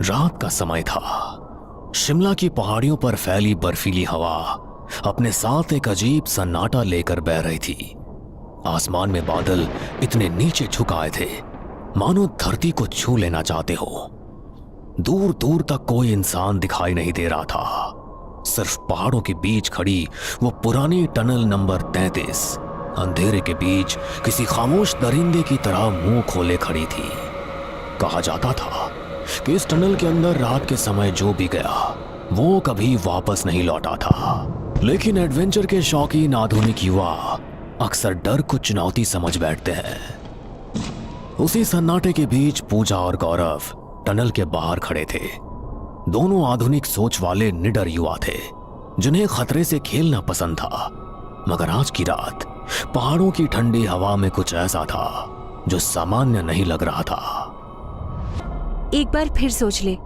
रात का समय था। शिमला की पहाड़ियों पर फैली बर्फीली हवा अपने साथ एक अजीब सन्नाटा लेकर बह रही थी। आसमान में बादल इतने नीचे झुक आए थे मानो धरती को छू लेना चाहते हो। दूर दूर तक कोई इंसान दिखाई नहीं दे रहा था। सिर्फ पहाड़ों के बीच खड़ी वो पुरानी टनल नंबर 33 अंधेरे के बीच किसी खामोश दरिंदे की तरह मुंह खोले खड़ी थी। कहा जाता था कि इस टनल के अंदर रात के समय जो भी गया वो कभी वापस नहीं लौटा था। लेकिन एडवेंचर के शौकीन आधुनिक युवा अक्सर डर को चुनौती समझ बैठते हैं। उसी सन्नाटे के बीच पूजा और गौरव टनल के बाहर खड़े थे। दोनों आधुनिक सोच वाले निडर युवा थे जिन्हें खतरे से खेलना पसंद था। मगर आज की रात पहाड़ों की ठंडी हवा में कुछ ऐसा था जो सामान्य नहीं लग रहा था। एक बार फिर सोच ले,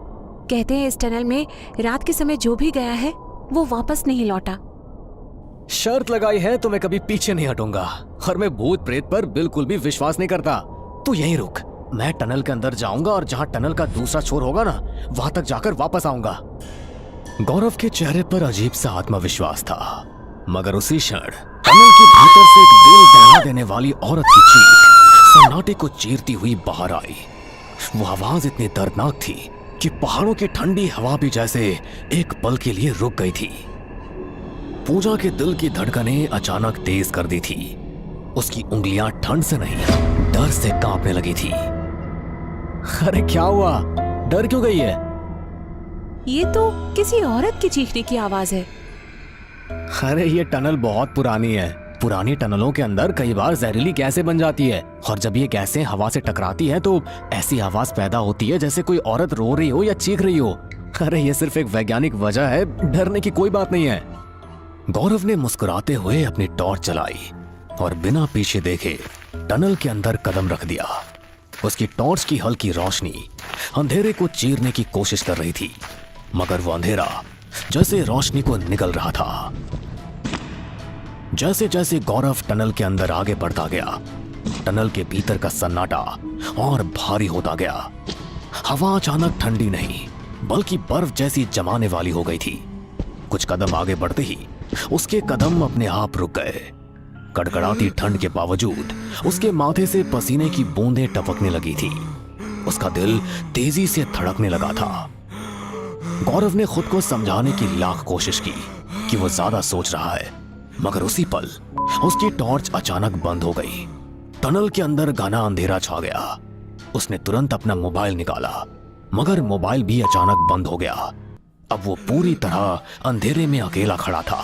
कहते हैं इस टनल में रात के समय जो भी गया है वो वापस नहीं लौटा। शर्त लगाई है तो मैं कभी पीछे नहीं हटूंगा और मैं भूत प्रेत पर बिल्कुल भी विश्वास नहीं करता। तू यहीं रुक, मैं टनल के अंदर जाऊंगा और जहां टनल का दूसरा छोर होगा ना वहां तक जाकर वापस आऊंगा। गौरव के चेहरे पर अजीब सा आत्मविश्वास था। मगर उसी क्षण टनल के भीतर से एक दिल दहला देने वाली औरत की चीख सन्नाटे को चीरती हुई बाहर आई। वो आवाज इतनी दर्दनाक थी कि पहाड़ों की ठंडी हवा भी जैसे एक पल के लिए रुक गई थी। पूजा के दिल की धड़कनें अचानक तेज कर दी थी। उसकी उंगलियां ठंड से नहीं डर से कांपने लगी थी। अरे क्या हुआ, डर क्यों गई है? ये तो किसी औरत की चीखने की आवाज है। अरे ये टनल बहुत पुरानी है। पुरानी टनलों के अंदर कई बार जहरीली गैसें बन जाती है और जब ये गैसें हवा से टकराती हैं तो ऐसी आवाज पैदा होती है जैसे कोई औरत रो रही हो या चीख रही हो। अरे ये सिर्फ एक वैज्ञानिक वजह है, डरने की कोई बात नहीं है। गौरव ने मुस्कुराते हुए अपनी टॉर्च चलाई और बिना पीछे देखे टनल के अंदर कदम रख दिया। उसकी टॉर्च की हल्की रोशनी अंधेरे को चीरने की कोशिश कर रही थी, मगर वो अंधेरा जैसे रोशनी को निगल रहा था। जैसे जैसे गौरव टनल के अंदर आगे बढ़ता गया, टनल के भीतर का सन्नाटा और भारी होता गया। हवा अचानक ठंडी नहीं बल्कि बर्फ जैसी जमाने वाली हो गई थी। कुछ कदम आगे बढ़ते ही उसके कदम अपने आप रुक गए। कड़कड़ाती ठंड के बावजूद उसके माथे से पसीने की बूंदें टपकने लगी थी। उसका दिल तेजी से धड़कने लगा था। गौरव ने खुद को समझाने की लाख कोशिश की कि वो ज्यादा सोच रहा है, मगर उसी पल उसकी टॉर्च अचानक बंद हो गई। टनल के अंदर घना अंधेरा छा गया। उसने तुरंत अपना मोबाइल निकाला, मगर मोबाइल भी अचानक बंद हो गया। अब वो पूरी तरह अंधेरे में अकेला खड़ा था।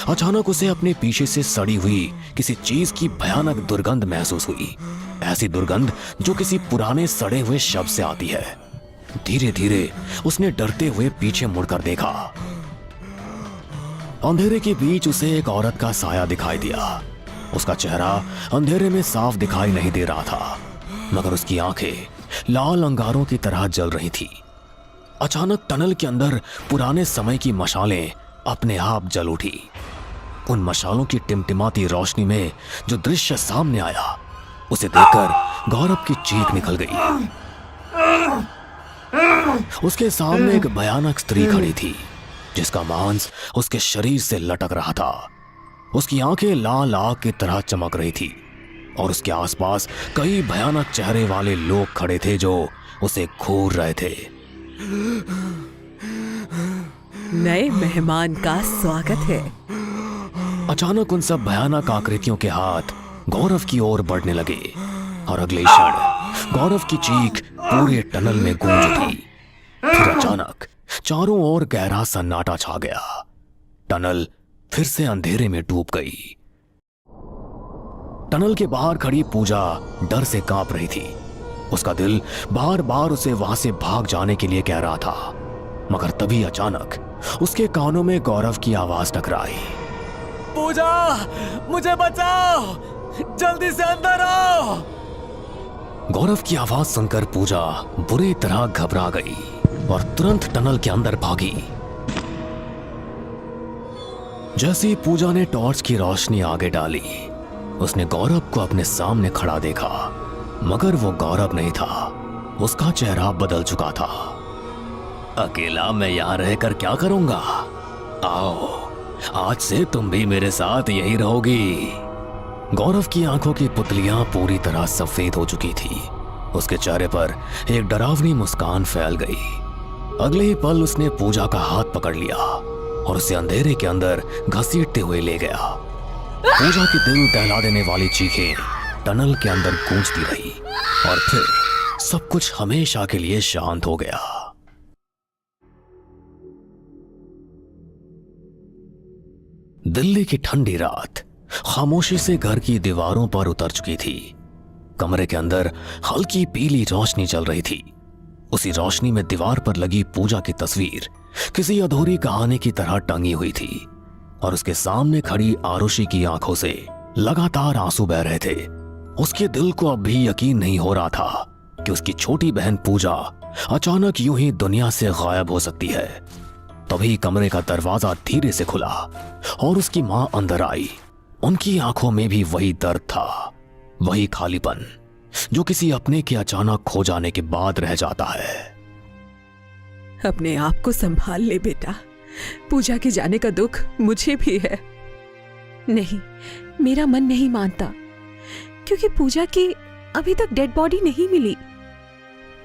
अचानक उसे अपने पीछे से सड़ी हुई किसी चीज की भयानक दुर्गंध महसूस हुई। ऐसी दुर्गंध जो किसी पुराने सड़े हुए शव से आती है। धीरे धीरे उसने डरते हुए पीछे मुड़कर देखा। अंधेरे के बीच उसे एक औरत का साया दिखाई दिया। उसका चेहरा अंधेरे में साफ दिखाई नहीं दे रहा था, मगर उसकी आंखें लाल अंगारों की तरह जल रही थी। अचानक टनल के अंदर पुराने समय की मशालें अपने आप जल उठी। उन मशालों की टिमटिमाती रोशनी में जो दृश्य सामने आया उसे देखकर गौरव की चीख निकल गई। उसके सामने एक भयानक स्त्री खड़ी थी जिसका मांस उसके शरीर से लटक रहा था। उसकी आंखें लाल आग की तरह चमक रही थी और उसके आसपास कई भयानक चेहरे वाले लोग खड़े थे जो उसे घूर रहे थे। नए मेहमान का स्वागत है। अचानक उन सब भयानक आकृतियों के हाथ गौरव की ओर बढ़ने लगे और अगले क्षण गौरव की चीख पूरे टनल में गूंज उठी। फिर अचानक चारों ओर गहरा सन्नाटा छा गया। टनल फिर से अंधेरे में डूब गई। टनल के बाहर खड़ी पूजा डर से कांप रही थी। उसका दिल बार बार उसे वहां से भाग जाने के लिए कह रहा था, मगर तभी अचानक उसके कानों में गौरव की आवाज टकराई। पूजा, मुझे बचाओ, जल्दी से अंदर आओ। गौरव की आवाज सुनकर पूजा बुरी तरह घबरा गई और तुरंत टनल के अंदर भागी। जैसे ही पूजा ने टॉर्च की रोशनी आगे डाली, उसने गौरव को अपने सामने खड़ा देखा, मगर वो गौरव नहीं था। उसका चेहरा बदल चुका था। अकेला मैं यहां रहकर क्या करूंगा? आओ, आज से तुम भी मेरे साथ यही रहोगी। गौरव की आंखों की पुतलियां पूरी तरह सफेद हो चुकी थी। उसके चेहरे पर एक डरावनी मुस्कान फैल गई। अगले ही पल उसने पूजा का हाथ पकड़ लिया और उसे अंधेरे के अंदर घसीटते हुए ले गया। पूजा की दिल दहला देने वाली चीखें टनल के अंदर गूंजती रही और फिर सब कुछ हमेशा के लिए शांत हो गया। दिल्ली की ठंडी रात खामोशी से घर की दीवारों पर उतर चुकी थी। कमरे के अंदर हल्की पीली रोशनी चल रही थी। उसी रोशनी में दीवार पर लगी पूजा की तस्वीर किसी अधूरी कहानी की तरह टंगी हुई थी और उसके सामने खड़ी आरुषि की आंखों से लगातार आंसू बह रहे थे। उसके दिल को अब भी यकीन नहीं हो रहा था कि उसकी छोटी बहन पूजा अचानक यूं ही दुनिया से गायब हो सकती है। तभी कमरे का दरवाजा धीरे से खुला और उसकी मां अंदर आई। उनकी आंखों में भी वही दर्द था, वही खालीपन जो किसी अपने के अचानक खो जाने के बाद रह जाता है। अपने आप को संभाल ले बेटा, पूजा के जाने का दुख मुझे भी है। नहीं, मेरा मन नहीं मानता क्योंकि पूजा की अभी तक डेड बॉडी नहीं मिली।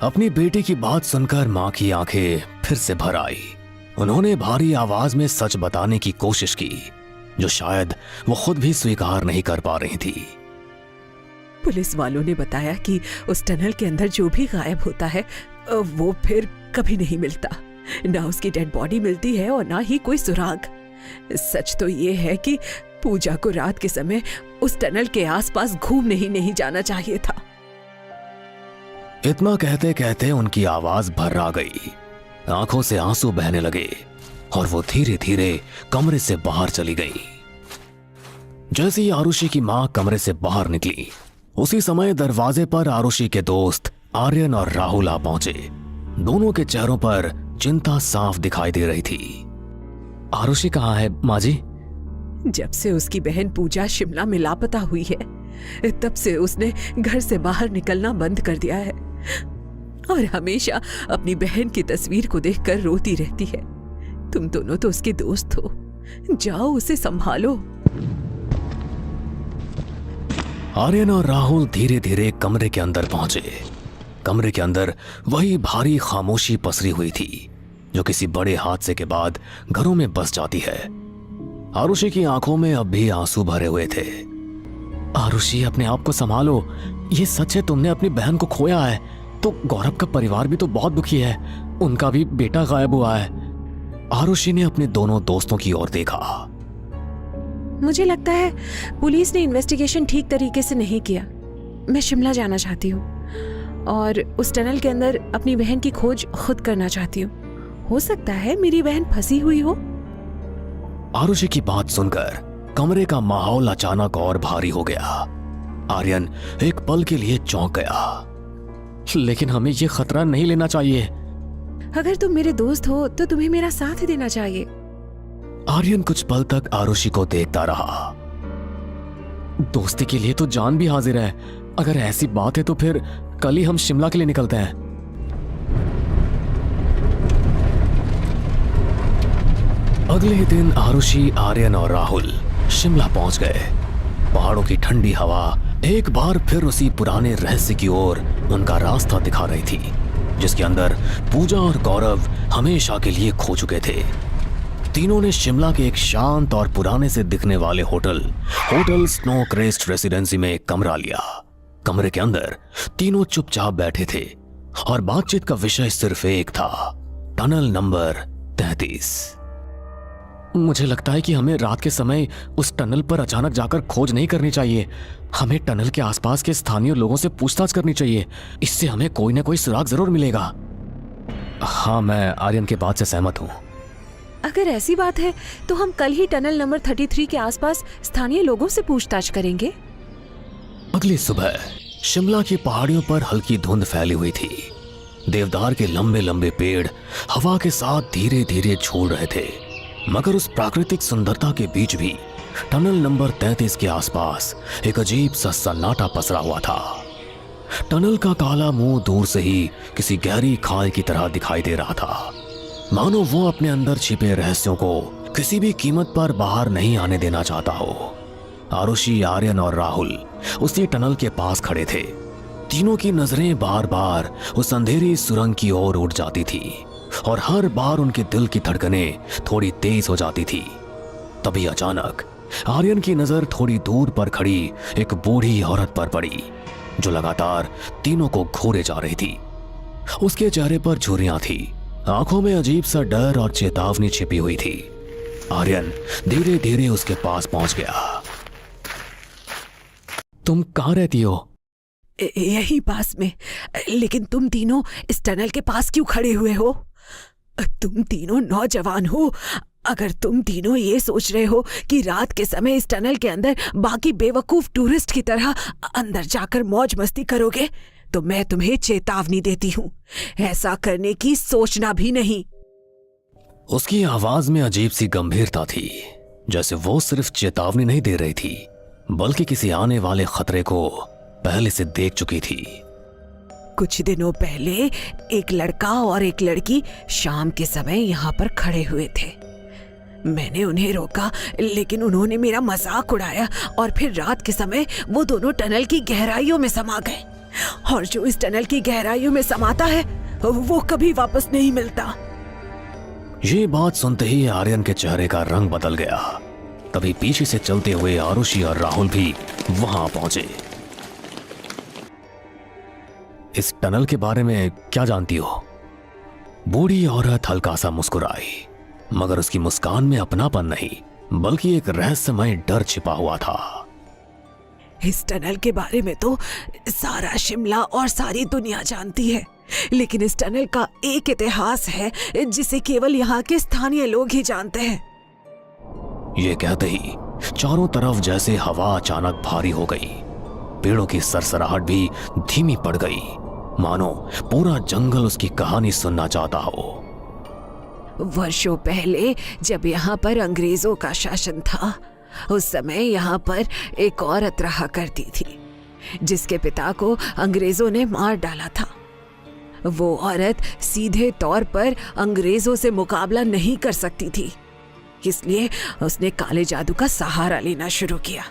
अपनी बेटी की बात सुनकर मां की आंखें फिर से भर आई। उन्होंने भारी आवाज में सच बताने की कोशिश की जो शायद वो खुद भी स्वीकार नहीं कर पा रही थी। पुलिस वालों ने बताया कि उस टनल के अंदर जो भी गायब होता है वो फिर कभी नहीं मिलता। ना उसकी डेड बॉडी मिलती है और ना ही कोई सुराग। सच तो ये है कि पूजा को रात के समय उस टनल के आसपास घूमने ही नहीं जाना चाहिए था। इतना कहते कहते उनकी आवाज भर्रा गई, आंखों से आंसू बहने लगे और वो धीरे धीरे कमरे से बाहर चली गई। जैसे ही आरुषि की मां कमरे से बाहर निकली, उसी समय दरवाजे पर आरुषि के दोस्त आर्यन और राहुल आ पहुंचे। दोनों के चेहरों पर चिंता साफ दिखाई दे रही थी। आरुषि कहाँ है माँ जी? जब से उसकी बहन पूजा शिमला में लापता हुई है तब से उसने घर से बाहर निकलना बंद कर दिया है और हमेशा अपनी बहन की तस्वीर को देखकर रोती रहती है। तुम दोनों तो उसके दोस्त हो, जाओ उसे संभालो। आर्यन और राहुल धीरे धीरे कमरे के अंदर पहुंचे। कमरे के अंदर वही भारी खामोशी पसरी हुई थी जो किसी बड़े हादसे के बाद घरों में बस जाती है। आरुषि की आंखों में अब भी आंसू भरे हुए थे। आरुषि, अपने आप को संभालो। ये सच है तुमने अपनी बहन को खोया है, तो गौरव का परिवार भी तो बहुत दुखी है। उनका भी बेटा गायब हुआ है। आरुषि ने अपने दोनों दोस्तों की ओर देखा। मुझे लगता है पुलिस ने इन्वेस्टिगेशन ठीक तरीके से नहीं किया। मैं शिमला जाना चाहती हूँ और उस टनल के अंदर अपनी बहन की खोज खुद करना चाहती हूँ। हो सकता है मेरी बहन फंसी हुई हो। आरुषि की बात सुनकर कमरे का माहौल अचानक और भारी हो गया। आर्यन एक पल के लिए चौंक गया। लेकिन हमें ये खतरा नहीं लेना चाहिए। अगर तुम मेरे दोस्त हो तो तुम्हें मेरा साथ देना चाहिए। आर्यन कुछ पल तक आरुषि को देखता रहा। दोस्ती के लिए तो जान भी हाजिर है। अगर ऐसी बात है तो फिर कल ही हम शिमला के लिए निकलते हैं। अगले ही दिन आरुषि, आर्यन और राहुल शिमला पहुंच गए। पहाड़ों की ठंडी हवा एक बार फिर उसी पुराने रहस्य की ओर उनका रास्ता दिखा रही थी जिसके अंदर पूजा और गौरव हमेशा के लिए खो चुके थे। तीनों ने शिमला के एक शांत और पुराने से दिखने वाले होटल स्नो क्रेस्ट रेसिडेंसी में एक कमरा लिया। कमरे के अंदर तीनों चुपचाप बैठे थे और बातचीत का विषय सिर्फ एक था, टनल नंबर 33। मुझे लगता है कि हमें रात के समय उस टनल पर अचानक जाकर खोज नहीं करनी चाहिए। हमें टनल के आसपास के स्थानीय लोगों से पूछताछ करनी चाहिए। इससे हमें कोई ना कोई सुराग जरूर मिलेगा। हाँ, मैं आर्यन के बात से सहमत हूँ। अगर ऐसी बात है तो हम कल ही टनल नंबर 33 के आसपास स्थानीय लोगों से पूछताछ करेंगे। अगली सुबह शिमला की पहाड़ियों पर हल्की धुंध फैली हुई थी। देवदार के लंबे लंबे पेड़ हवा के साथ धीरे धीरे झूल रहे थे, मगर उस प्राकृतिक सुंदरता के बीच भी टनल नंबर 33 के आसपास एक अजीब सा सन्नाटा पसरा हुआ था। टनल का काला मुंह दूर से ही किसी गहरी खाई की तरह दिखाई दे रहा था, मानो वो अपने अंदर छिपे रहस्यों को किसी भी कीमत पर बाहर नहीं आने देना चाहता हो। आरुषि, आर्यन और राहुल उसी टनल के पास खड़े थे। तीनों की नजरें बार बार उस अंधेरी सुरंग की ओर उठ जाती थी और हर बार उनके दिल की धड़कनें थोड़ी तेज हो जाती थी। तभी अचानक आर्यन की नजर थोड़ी दूर पर खड़ी एक बूढ़ी औरत पर पड़ी, जो लगातार तीनों को घूरे जा रही थी। उसके चेहरे पर झुर्रियां थी, आंखों में अजीब सा डर और चेतावनी छिपी हुई थी। आर्यन धीरे धीरे उसके पास पहुंच गया। तुम कहाँ रहती हो? यही पास में, लेकिन तुम तीनों इस टनल के पास क्यों खड़े हुए हो? तुम तीनों नौजवान हो। अगर तुम तीनों ये सोच रहे हो कि रात के समय इस टनल के अंदर बाकी बेवकूफ टूरिस्ट की तरह अंदर जाकर मौज मस्ती करोगे, तो मैं तुम्हें चेतावनी देती हूँ, ऐसा करने की सोचना भी नहीं। उसकी आवाज में अजीब सी गंभीरता थी, जैसे वो सिर्फ चेतावनी नहीं दे रही थी, बल्कि किसी आने वाले खतरे को पहले से देख चुकी थी। कुछ दिनों पहले एक लड़का और एक लड़की शाम के समय यहाँ पर खड़े हुए थे। मैंने उन्हें रोका, लेकिन उन्होंने मेरा मजाक उड़ाया और फिर रात के समय वो दोनों टनल की गहराइयों में समा गए। और जो इस टनल की गहराइयों में समाता है वो कभी वापस नहीं मिलता। ये बात सुनते ही आर्यन के चेहरे का रंग बदल गया। तभी पीछे से चलते हुए आरुषि और राहुल भी वहां पहुंचे। इस टनल के बारे में क्या जानती हो? बूढ़ी औरत हल्का सा मुस्कुराई, मगर उसकी मुस्कान में अपनापन नहीं, बल्कि एक रहस्यमय डर छिपा हुआ था। इस टनल के बारे में तो सारा शिमला और सारी दुनिया जानती है, लेकिन इस टनल का एक इतिहास है जिसे केवल यहाँ के स्थानीय लोग ही जानते हैं। ये कहते ही चारों तरफ जैसे हवा अचानक भारी हो गई। पेड़ों की सरसराहट भी धीमी पड़ गई, मानो पूरा जंगल उसकी कहानी सुनना चाहता हो। वर्षों पहले जब यहाँ पर अंग्रेजों का शासन था, उस समय यहाँ पर एक औरत रहा करती थी, जिसके पिता को अंग्रेजों ने मार डाला था। वो औरत सीधे तौर पर अंग्रेजों से मुकाबला नहीं कर सकती थी, इसलिए उसने काले जादू का सहारा लेना शुरू किया।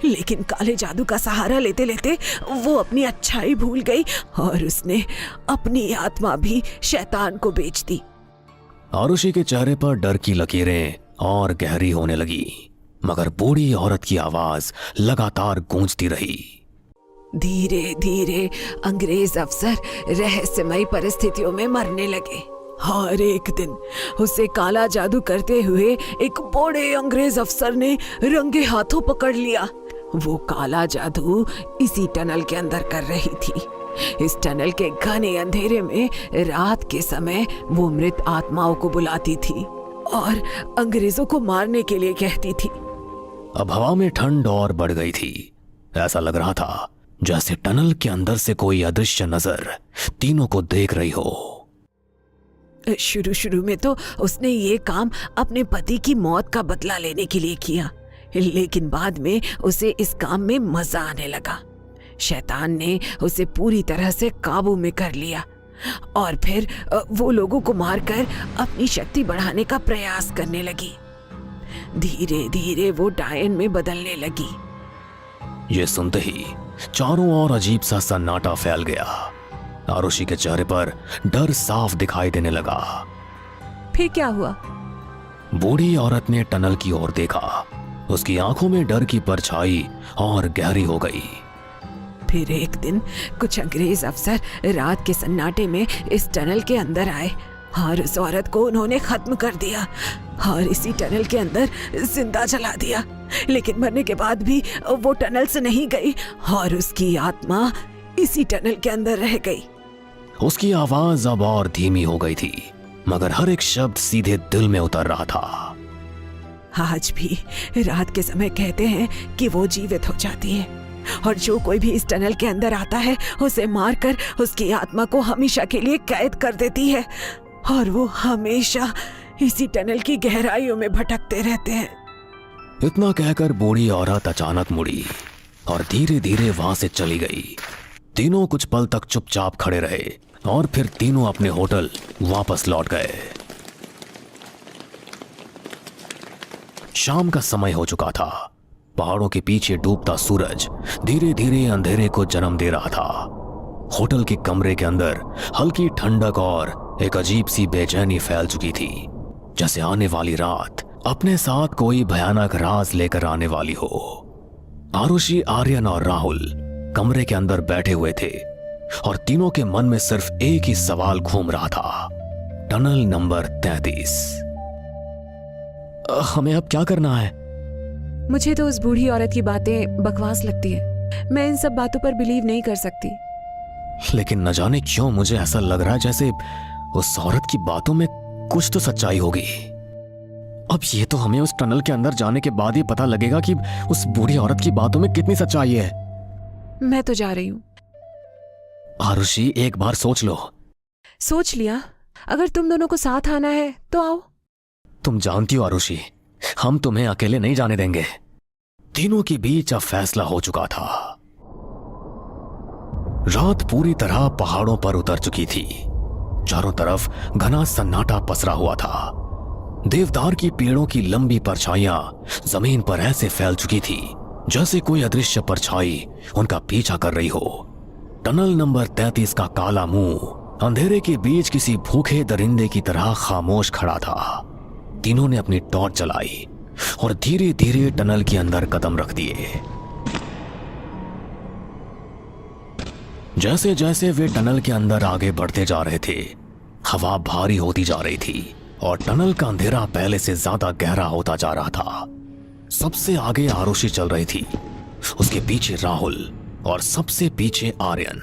लेकिन काले जादू का सहारा लेते लेते वो अपनी अच्छाई भूल गई और उसने अपनी आत्मा भी शैतान को बेच दी। आरुषि के चेहरे पर डर की लकीरें और गहरी होने लगी, मगर बूढ़ी औरत की आवाज लगातार गूंजती रही। धीरे धीरे अंग्रेज अफसर रहस्यमयी परिस्थितियों में मरने लगे और एक दिन उसे काला जादू करते हुए एक बड़े अंग्रेज अफसर ने रंगे हाथों पकड़ लिया। वो काला जादू इसी टनल के अंदर कर रही थी। इस टनल के घने अंधेरे में रात के समय वो मृत आत्माओं को बुलाती थी और अंग्रेजों को मारने के लिए कहती थी। अब हवा में ठंड और बढ़ गई थी। ऐसा लग रहा था जैसे टनल के अंदर से कोई अदृश्य नजर तीनों को देख रही हो। शुरू में तो उसने ये काम अपने पति की मौत का बदला लेने के लिए किया, लेकिन बाद में उसे इस काम में मजा आने लगा। शैतान ने उसे पूरी तरह से काबू में कर लिया और फिर वो लोगों को मारकर अपनी शक्ति बढ़ाने का प्रयास करने लगी। धीरे धीरे वो डायन में बदलने लगी। ये सुनते ही चारों ओर अजीब सा सन्नाटा फैल गया। आरुषि के चेहरे पर डर साफ दिखाई देने लगा। फिर क्या हुआ? बूढ़ी औरत ने टनल की ओर देखा। उसकी आंखों में डर की परछाई और गहरी हो गई। फिर एक दिन कुछ अंग्रेज अफसर रात के सन्नाटे में इस टनल के अंदर आए और उस औरत को उन्होंने खत्म कर दिया और इसी टनल के अंदर जिंदा जला दिया। लेकिन मरने के बाद भी वो टनल से नहीं गई और उसकी आत्मा इसी टनल के अंदर रह गई। उसकी आवाज अब और धीमी हो गई थी, मगर हर एक शब्द सीधे दिल में उतर रहा था। आज भी रात के समय कहते हैं कि वो जीवित हो जाती है और जो कोई भी इस टनल के अंदर आता है उसे मारकर उसकी आत्मा को हमेशा के लिए कैद कर देती है और वो हमेशा इसी टनल की गहराइयों में भटकते रहते हैं। इतना कहकर बूढ़ी औरत अचानक मुड़ी और धीरे धीरे वहां से चली गई। तीनों कुछ पल तक चुपचाप खड़े रहे और फिर तीनों अपने होटल वापस लौट गए। शाम का समय हो चुका था। पहाड़ों के पीछे डूबता सूरज धीरे धीरे अंधेरे को जन्म दे रहा था। होटल के कमरे के अंदर हल्की ठंडक और एक अजीब सी बेचैनी फैल चुकी थी, जैसे आने वाली रात अपने साथ कोई भयानक राज लेकर आने वाली हो। आरुषि, आर्यन और राहुल कमरे के अंदर बैठे हुए थे और तीनों के मन में सिर्फ एक ही सवाल घूम रहा था, टनल नंबर 33। हमें अब क्या करना है? मुझे तो उस बूढ़ी औरत की बातें बकवास लगती है। मैं इन सब बातों पर बिलीव नहीं कर सकती। लेकिन न जाने क्यों मुझे ऐसा लग रहा है जैसे उस औरत की बातों में कुछ तो सच्चाई होगी। अब ये तो हमें उस टनल के अंदर जाने के बाद ही पता लगेगा कि उस बूढ़ी औरत की बातों में कितनी सच्चाई है। मैं तो जा रही हूँ। आरुषि, एक बार सोच लो। सोच लिया। अगर तुम दोनों को साथ आना है तो आओ। तुम जानती हो आरुषि, हम तुम्हें अकेले नहीं जाने देंगे। तीनों के बीच अब फैसला हो चुका था। रात पूरी तरह पहाड़ों पर उतर चुकी थी। चारों तरफ घना सन्नाटा पसरा हुआ था। देवदार की पेड़ों की लंबी परछाइयां जमीन पर ऐसे फैल चुकी थी जैसे कोई अदृश्य परछाई उनका पीछा कर रही हो। टनल नंबर 33 का काला मुंह अंधेरे के बीच किसी भूखे दरिंदे की तरह खामोश खड़ा था। तीनों ने अपनी टॉर्च जलाई और धीरे धीरे टनल के अंदर कदम रख दिए। जैसे जैसे वे टनल के अंदर आगे बढ़ते जा रहे थे, हवा भारी होती जा रही थी और टनल का अंधेरा पहले से ज्यादा गहरा होता जा रहा था। सबसे आगे आरुषि चल रही थी, उसके पीछे राहुल और सबसे पीछे आर्यन।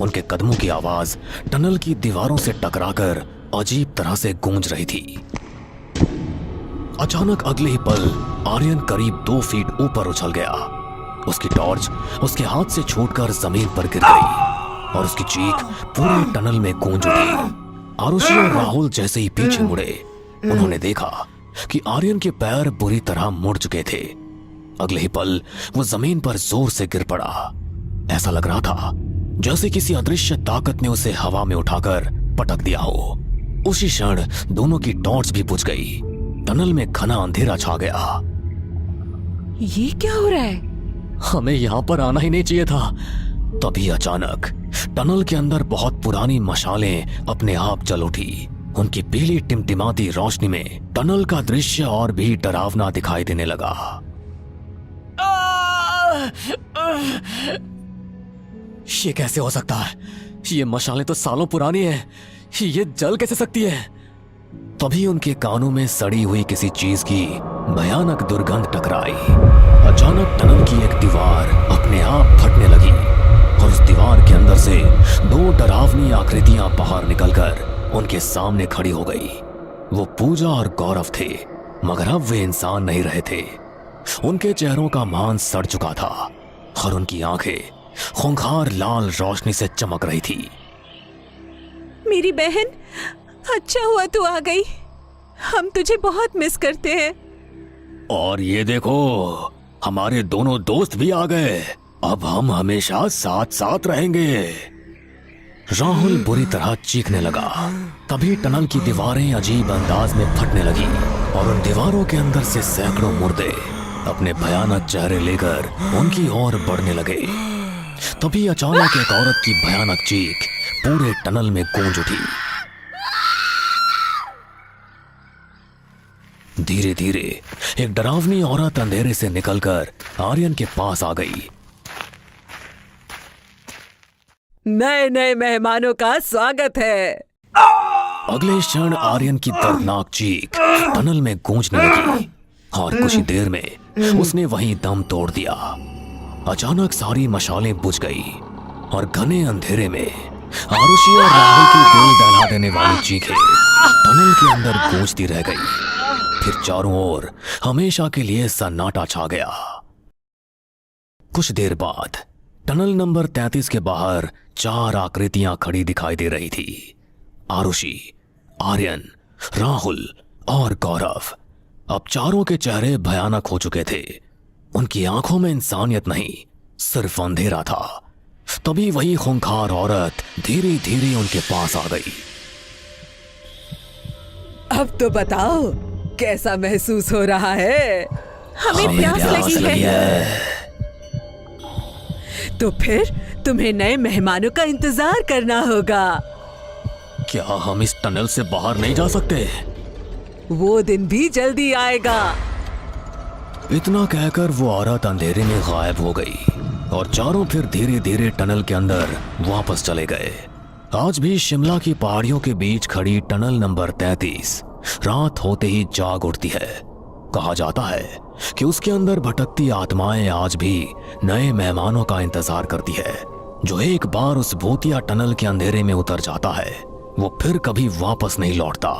उनके कदमों की आवाज टनल की दीवारों से टकराकर अजीब तरह से गूंज रही थी। अचानक अगले ही पल आर्यन करीब 2 फीट ऊपर उछल गया। उसकी टॉर्च उसके हाथ से छूटकर जमीन पर गिर गई और उसकी चीख पूरे टनल में गूंज उठी। आरुषि और राहुल जैसे ही पीछे मुड़े, उन्होंने देखा कि आर्यन के पैर बुरी तरह मुड़ चुके थे। अगले ही पल वो जमीन पर जोर से गिर पड़ा। ऐसा लग रहा था जैसे किसी अदृश्य ताकत ने उसे हवा में उठाकर पटक दिया हो। उसी क्षण दोनों की टॉर्च भी बुझ गई। टनल में घना अंधेरा छा गया। ये क्या हो रहा है? हमें यहाँ पर आना ही नहीं चाहिए था। तभी अचानक टनल के अंदर बहुत पुरानी मशालें अपने आप जल उठी। उनकी पीली टिमटिमाती रोशनी में टनल का दृश्य और भी डरावना दिखाई देने लगा। ये कैसे हो सकता है? ये मशालें तो सालों पुरानी है, ये जल कैसे सकती है? तभी उनके कानों में सड़ी हुई किसी चीज की भयानक दुर्गंध टकराई। अचानक टनल की एक दीवार अपने आप फटने लगी और उस दीवार के अंदर से 2 डरावनी आकृतियां बाहर निकलकर उनके सामने खड़ी हो गई। वो पूजा और गौरव थे, मगर अब वे इंसान नहीं रहे थे। उनके चेहरों का मांस सड़ चुका था और उनकी आंखें खूंखार लाल रोशनी से चमक रही थी। मेरी बहन, अच्छा हुआ तू आ गई। हम तुझे बहुत मिस करते हैं। और ये देखो, हमारे दोनों दोस्त भी आ गए। अब हम हमेशा साथ साथ रहेंगे। राहुल बुरी तरह चीखने लगा। तभी टनल की दीवारें अजीब अंदाज में फटने लगी और उन दीवारों के अंदर से सैकड़ों मुर्दे अपने भयानक चेहरे लेकर उनकी ओर बढ़ने लगे। तभी अचानक एक औरत की भयानक चीख पूरे टनल में गूंज उठी। धीरे धीरे एक डरावनी औरत अंधेरे से निकलकर आर्यन के पास आ गई। नए नए मेहमानों का स्वागत है। अगले क्षण आर्यन की दर्दनाक चीख टनल में गूंजने लगी और कुछ ही देर में उसने वहीं दम तोड़ दिया। अचानक सारी मशालें बुझ गई और घने अंधेरे में आरुषि और राहुल की दिल दहला देने वाली चीखें टनल के अंदर गूंजती रह गई। फिर चारों ओर हमेशा के लिए सन्नाटा छा गया। कुछ देर बाद टनल नंबर 33 के बाहर 4 आकृतियां खड़ी दिखाई दे रही थी। आरुषि, आर्यन, राहुल और गौरव। अब चारों के चेहरे भयानक हो चुके थे। उनकी आंखों में इंसानियत नहीं, सिर्फ अंधेरा था। तभी वही खूंखार औरत धीरे धीरे उनके पास आ गई। अब तो बताओ कैसा महसूस हो रहा है? हमें प्यास लगी है। तो फिर तुम्हें नए मेहमानों का इंतजार करना होगा। क्या हम इस टनल से बाहर नहीं जा सकते? वो दिन भी जल्दी आएगा। इतना कहकर वो औरत अंधेरे में गायब हो गई और चारों फिर धीरे धीरे टनल के अंदर वापस चले गए। आज भी शिमला की पहाड़ियों के बीच खड़ी टनल नंबर 33 रात होते ही जाग उठती है। कहा जाता है कि उसके अंदर भटकती आत्माएं आज भी नए मेहमानों का इंतजार करती है। जो एक बार उस भूतिया टनल के अंधेरे में उतर जाता है वो फिर कभी वापस नहीं लौटता,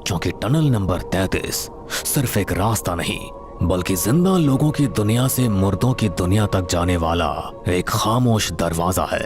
क्योंकि टनल नंबर 33 सिर्फ एक रास्ता नहीं बल्कि जिंदा लोगों की दुनिया से मुर्दों की दुनिया तक जाने वाला एक खामोश दरवाजा है।